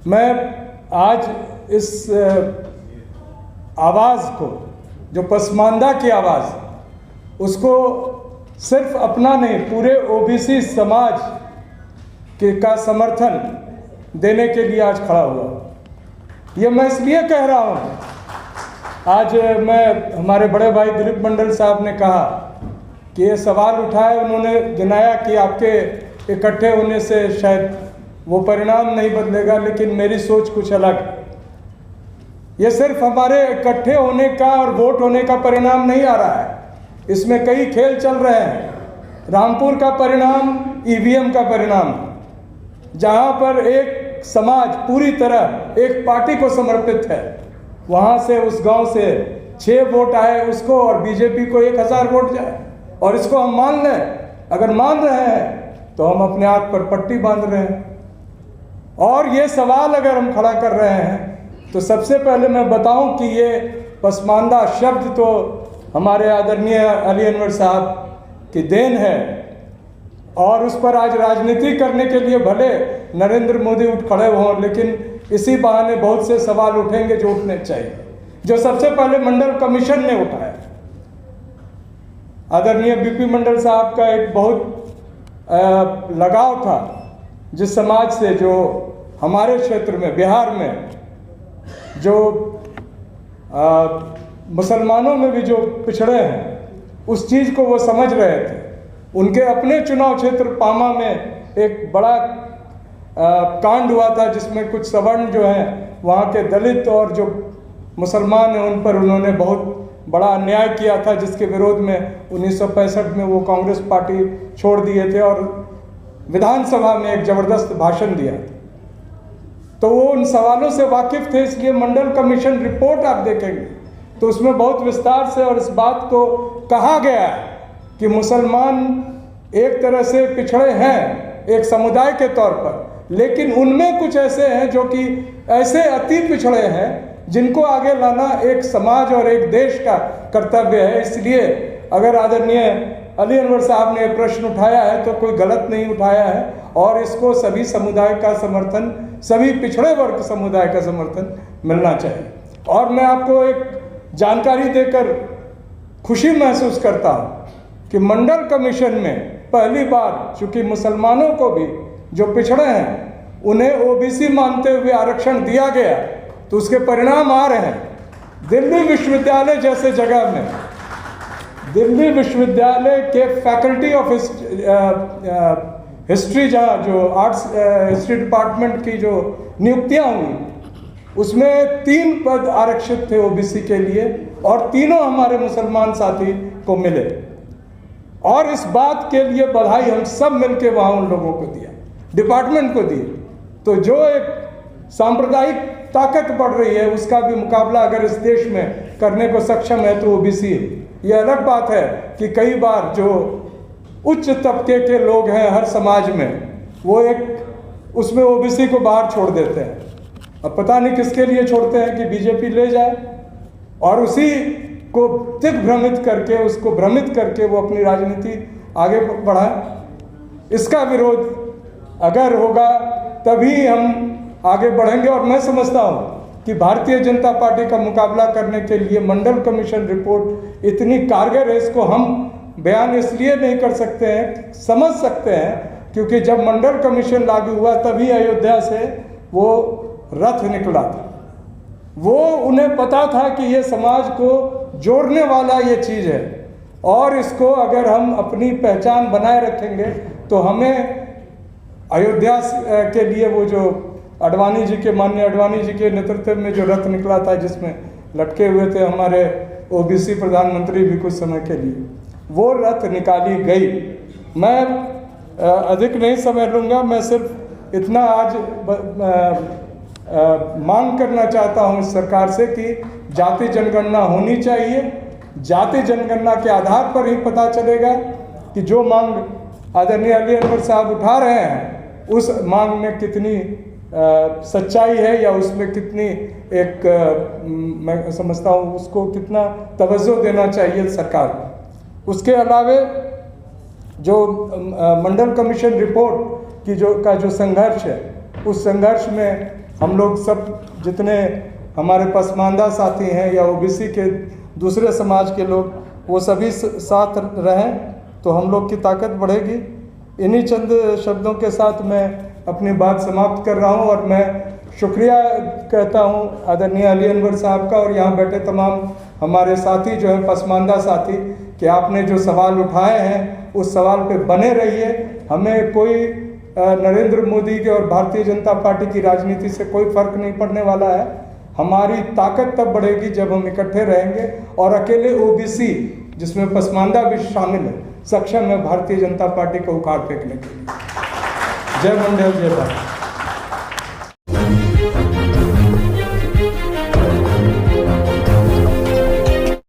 मैं आज इस आवाज़ को, जो पसमानदा की आवाज़, उसको सिर्फ अपना नहीं, पूरे ओबीसी समाज का समर्थन देने के लिए आज खड़ा हुआ। ये मैं इसलिए कह रहा हूँ, आज हमारे बड़े भाई दिलीप मंडल साहब ने कहा कि ये सवाल उठाए, उन्होंने गिनाया कि आपके इकट्ठे होने से शायद वो परिणाम नहीं बदलेगा, लेकिन मेरी सोच कुछ अलग। ये सिर्फ हमारे इकट्ठे होने का और वोट होने का परिणाम नहीं आ रहा है, इसमें कई खेल चल रहे हैं। रामपुर का परिणाम ईवीएम का परिणाम, जहां पर एक समाज पूरी तरह एक पार्टी को समर्पित है, वहां से उस गांव से 6 वोट आए उसको और बीजेपी को 1000 वोट जाए, और इसको हम मान लें। अगर मान रहे हैं तो हम अपने हाथ पर पट्टी बांध रहे हैं। और ये सवाल अगर हम खड़ा कर रहे हैं तो सबसे पहले मैं बताऊं कि ये पसमानदा शब्द तो हमारे आदरणीय अली अनवर साहब की देन है, और उस पर आज राजनीति करने के लिए भले नरेंद्र मोदी उठ खड़े हों, लेकिन इसी बहाने बहुत से सवाल उठेंगे जो उठने चाहिए, जो सबसे पहले मंडल कमीशन ने उठाया। आदरणीय बीपी मंडल साहब का एक बहुत लगाव था जिस समाज से, जो हमारे क्षेत्र में, बिहार में, जो मुसलमानों में भी जो पिछड़े हैं, उस चीज़ को वो समझ रहे थे। उनके अपने चुनाव क्षेत्र पामा में एक बड़ा कांड हुआ था जिसमें कुछ सवर्ण जो हैं, वहाँ के दलित और जो मुसलमान हैं, उन पर उन्होंने बहुत बड़ा अन्याय किया था, जिसके विरोध में 1965 में वो कांग्रेस पार्टी छोड़ दिए थे और विधानसभा में एक जबरदस्त भाषण दिया था। तो वो उन सवालों से वाकिफ थे, इसलिए मंडल कमीशन रिपोर्ट आप देखेंगे तो उसमें बहुत विस्तार से और इस बात को कहा गया है कि मुसलमान एक तरह से पिछड़े हैं एक समुदाय के तौर पर, लेकिन उनमें कुछ ऐसे हैं जो कि ऐसे अति पिछड़े हैं जिनको आगे लाना एक समाज और एक देश का कर्तव्य है। इसलिए अगर आदरणीय अली अनवर साहब ने प्रश्न उठाया है तो कोई गलत नहीं उठाया है, और इसको सभी समुदाय का समर्थन, सभी पिछड़े वर्ग समुदाय का समर्थन मिलना चाहिए। और मैं आपको एक जानकारी देकर खुशी महसूस करता हूँ कि मंडल कमीशन में पहली बार, चूंकि मुसलमानों को भी जो पिछड़े हैं उन्हें ओबीसी मानते हुए आरक्षण दिया गया, तो उसके परिणाम आ रहे हैं। दिल्ली विश्वविद्यालय जैसे जगह में, दिल्ली विश्वविद्यालय के फैकल्टी ऑफ हिस्ट्री, जहाँ जो आर्ट्स हिस्ट्री डिपार्टमेंट की जो नियुक्तियाँ हुई, उसमें 3 पद आरक्षित थे ओबीसी के लिए, और तीनों हमारे मुसलमान साथी को मिले। और इस बात के लिए बधाई हम सब मिलके वहाँ उन लोगों को दिया, डिपार्टमेंट को दी। तो जो एक सांप्रदायिक ताकत बढ़ रही है, उसका भी मुकाबला अगर इस देश में करने को सक्षम है तो ओबीसी है। ये अलग बात है कि कई बार जो उच्च तबके के लोग हैं हर समाज में, वो एक उसमें ओबीसी को बाहर छोड़ देते हैं। अब पता नहीं किसके लिए छोड़ते हैं कि बीजेपी ले जाए और उसी को दिग्भ्रमित करके, उसको भ्रमित करके वो अपनी राजनीति आगे बढ़ाए। इसका विरोध अगर होगा तभी हम आगे बढ़ेंगे। और मैं समझता हूँ कि भारतीय जनता पार्टी का मुकाबला करने के लिए मंडल कमीशन रिपोर्ट इतनी कारगर है। इसको हम बयान इसलिए नहीं कर सकते हैं, समझ सकते हैं, क्योंकि जब मंडल कमीशन लागू हुआ तभी अयोध्या से वो रथ निकला था। वो उन्हें पता था कि ये समाज को जोड़ने वाला ये चीज़ है, और इसको अगर हम अपनी पहचान बनाए रखेंगे तो हमें अयोध्या के लिए वो जो अडवाणी जी के, माननीय अडवाणी जी के नेतृत्व में जो रथ निकला था, जिसमें लटके हुए थे हमारे ओबीसी प्रधानमंत्री भी कुछ समय के लिए, वो रथ निकाली गई। मैं अधिक नहीं समय लूँगा, मैं सिर्फ इतना आज मांग करना चाहता हूँ इस सरकार से कि जाति जनगणना होनी चाहिए। जाति जनगणना के आधार पर ही पता चलेगा कि जो मांग आदरणीय अली अनवर साहब उठा रहे हैं उस मांग में कितनी सच्चाई है, या उसमें कितनी एक मैं समझता हूँ उसको कितना तवज्जो देना चाहिए सरकार को। उसके अलावे जो मंडल कमीशन रिपोर्ट की जो संघर्ष है, उस संघर्ष में हम लोग सब जितने हमारे पसमानदा साथी हैं या ओबीसी के दूसरे समाज के लोग, वो सभी साथ रहें तो हम लोग की ताकत बढ़ेगी। इन्हीं चंद शब्दों के साथ मैं अपनी बात समाप्त कर रहा हूं और मैं शुक्रिया कहता हूं आदरणीय अली अनवर साहब का और यहाँ बैठे तमाम हमारे साथी जो हैं पसमानदा साथी, कि आपने जो सवाल उठाए हैं उस सवाल पे बने रहिए। हमें कोई नरेंद्र मोदी के और भारतीय जनता पार्टी की राजनीति से कोई फर्क नहीं पड़ने वाला है। हमारी ताकत तब बढ़ेगी जब हम इकट्ठे रहेंगे और अकेले ओबीसी, जिसमें पसमानदा भी शामिल है, सक्षम है भारतीय जनता पार्टी को उखाड़ फेंकने के लिए। जय मंडेल, जय भारत।